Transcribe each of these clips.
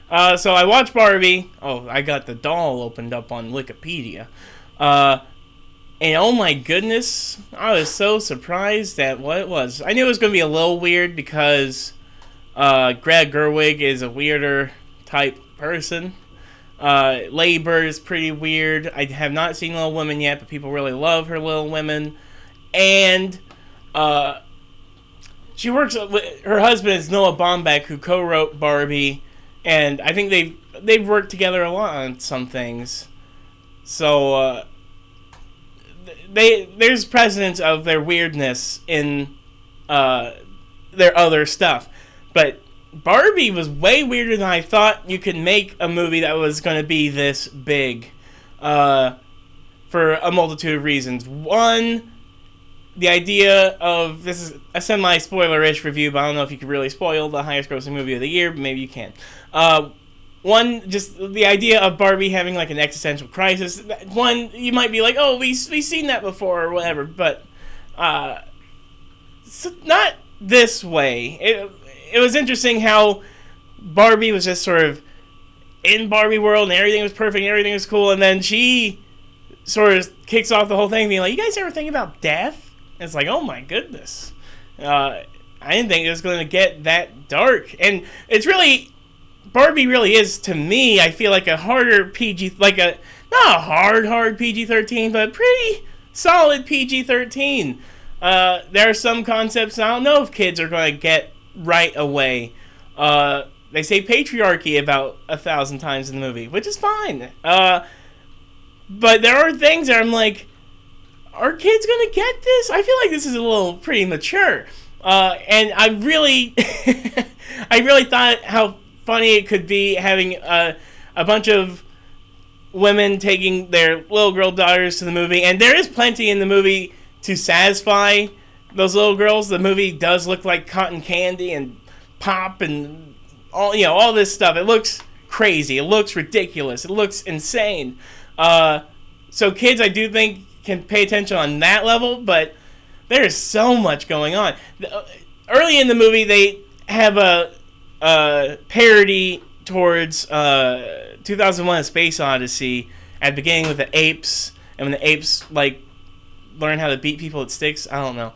So I watched Barbie. Oh, I got the doll opened up on Wikipedia. Uh, and oh my goodness, I was so surprised at what it was. I knew it was going to be a little weird because Greta Gerwig is a weirder type person. Labor is pretty weird. I have not seen Little Women yet, but people really love her Little Women. And uh, her husband is Noah Baumbach, who co-wrote Barbie, and I think they've worked together a lot on some things. So there's precedence of their weirdness in their other stuff, but Barbie was way weirder than I thought you could make a movie that was going to be this big, for a multitude of reasons. One, the idea of, this is a semi-spoiler-ish review, but I don't know if you could really spoil the highest-grossing movie of the year, but maybe you can. One, just the idea of Barbie having like an existential crisis. One, you might be like, oh, we've seen that before or whatever, but so not this way. It was interesting how Barbie was just sort of in Barbie world and everything was perfect and everything was cool, and then she sort of kicks off the whole thing being like, you guys ever think about death? And it's like, oh my goodness. I didn't think it was going to get that dark. And it's really, Barbie really is, to me, I feel like a harder PG, like a, not a hard PG-13, but a pretty solid PG-13. There are some concepts I don't know if kids are going to get right away. They say patriarchy about 1,000 times in the movie, which is fine. But there are things that I'm like, are kids gonna get this? I feel like this is a little pretty mature. And I really, I really thought how funny it could be having a bunch of women taking their little girl daughters to the movie. And there is plenty in the movie to satisfy those little girls. The movie does look like cotton candy and pop and all this stuff. It looks crazy. It looks ridiculous. It looks insane. So kids, I do think, can pay attention on that level, but there's so much going on. Early in the movie, they have a parody towards 2001: A Space Odyssey at the beginning with the apes, and when the apes like learn how to beat people with sticks. I don't know.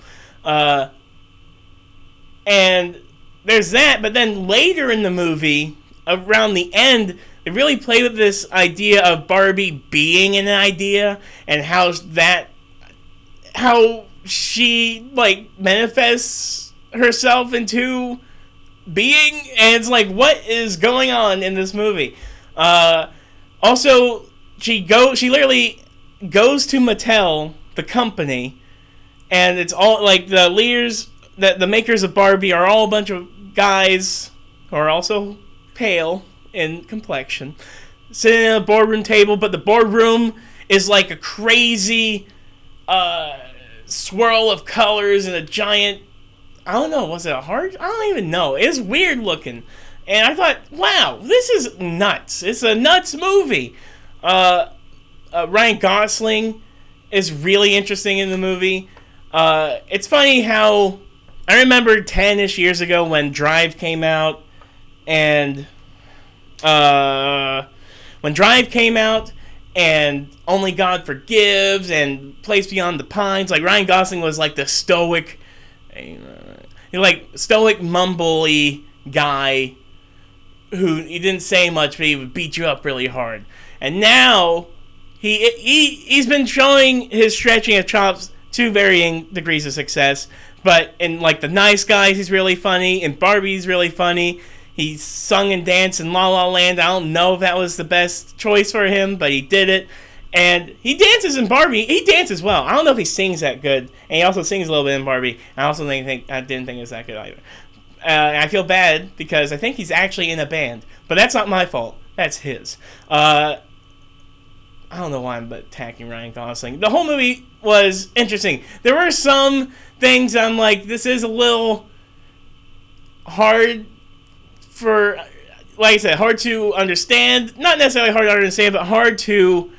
And there's that, but then later in the movie, around the end, they really play with this idea of Barbie being an idea and how she like manifests herself into being, and it's like, what is going on in this movie? Also, she literally goes to Mattel, the company, and it's all like the leaders, the makers of Barbie are all a bunch of guys who are also pale in complexion, sitting at a boardroom table, but the boardroom is like a crazy swirl of colors and a giant, I don't know, was it a heart? I don't even know. It's weird looking. And I thought, wow, this is nuts. It's a nuts movie. Ryan Gosling is really interesting in the movie. It's funny how I remember 10-ish years ago when Drive came out, and when Drive came out, and Only God Forgives, and Place Beyond the Pines, like Ryan Gosling was like the stoic, mumbly guy who he didn't say much, but he would beat you up really hard. And now he's been showing his stretching of chops to varying degrees of success. But in like The Nice Guys, he's really funny. In Barbie, he's really funny. He sung and danced in La La Land. I don't know if that was the best choice for him, but he did it. And he dances in Barbie. He dances well. I don't know if he sings that good. And he also sings a little bit in Barbie. I also didn't think it was that good either. I feel bad because I think he's actually in a band. But that's not my fault. That's his. I don't know why I'm attacking Ryan Gosling. The whole movie was interesting. There were some things I'm like, this is a little hard for, like I said, hard to understand. Not necessarily hard to understand, but hard to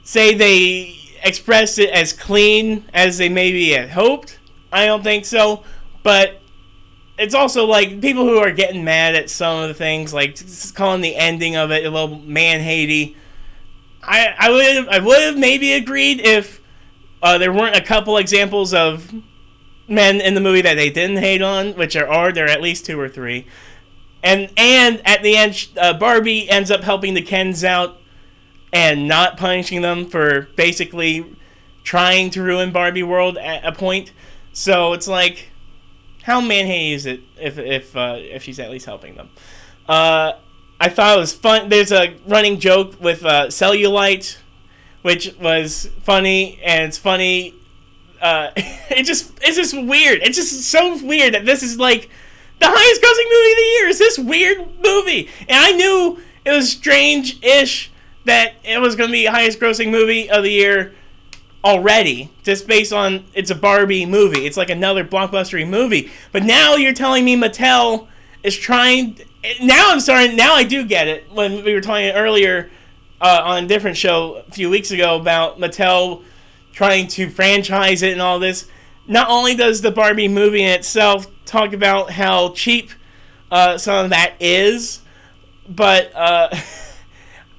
say they expressed it as clean as they maybe had hoped. I don't think so. But it's also like people who are getting mad at some of the things, like calling the ending of it a little man-hatey. I would have maybe agreed if there weren't a couple examples of men in the movie that they didn't hate on, which there are at least two or three. And at the end, Barbie ends up helping the Kens out and not punishing them for basically trying to ruin Barbie World at a point. So it's like, how man-hating is it if she's at least helping them? I thought it was fun. There's a running joke with cellulite, which was funny, and it's funny. It's just weird. It's just so weird that this is like the highest grossing movie of the year. Is this weird movie? And I knew it was strange-ish that it was going to be the highest grossing movie of the year already, just based on it's a Barbie movie. It's like another blockbustery movie. But now you're telling me Mattel is trying. Now I'm starting. Now I do get it. When we were talking earlier on a different show a few weeks ago about Mattel trying to franchise it and all this. Not only does the Barbie movie in itself talk about how cheap some of that is, but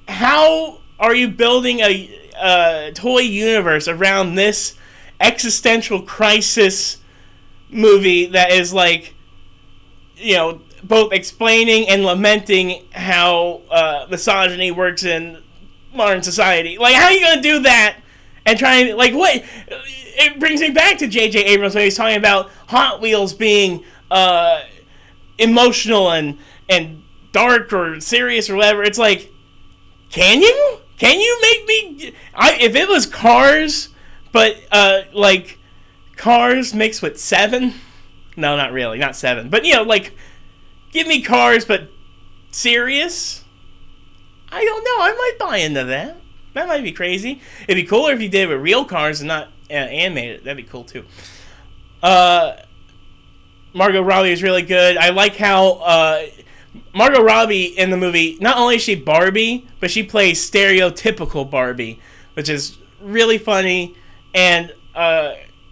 how are you building a toy universe around this existential crisis movie that is like, both explaining and lamenting how misogyny works in modern society? Like, how are you going to do that and try and, like, what? It brings me back to J.J. Abrams when he's talking about Hot Wheels being emotional and dark or serious or whatever. It's like, can you? Can you make me... if it was Cars, but, like, Cars mixed with Seven? No, not really. Not Seven. But, like, give me Cars, but serious? I don't know. I might buy into that. That might be crazy. It'd be cooler if you did it with real cars and not animated. That'd be cool, too. Margot Robbie is really good. I like how... Margot Robbie in the movie, not only is she Barbie, but she plays stereotypical Barbie, which is really funny and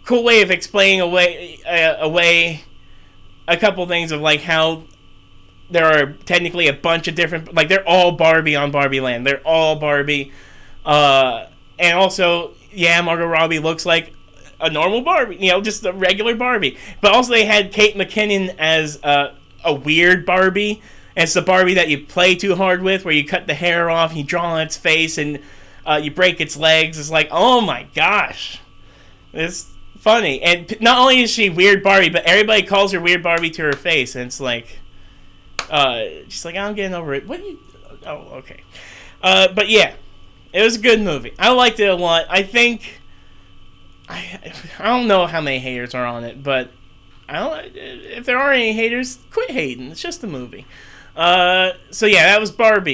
cool way of explaining away a couple things of like how there are technically a bunch of different, like they're all Barbie on Barbie Land. They're all Barbie, and also Margot Robbie looks like a normal Barbie, just a regular Barbie. But also they had Kate McKinnon as a weird Barbie. And it's the Barbie that you play too hard with, where you cut the hair off, you draw on its face, and you break its legs. It's like, oh my gosh. It's funny. And not only is she weird Barbie, but everybody calls her weird Barbie to her face. And it's like, she's like, I'm getting over it. What you... Oh, okay. But yeah, it was a good movie. I liked it a lot. I think... I don't know how many haters are on it, but if there are any haters, quit hating. It's just a movie. So yeah, that was Barbie.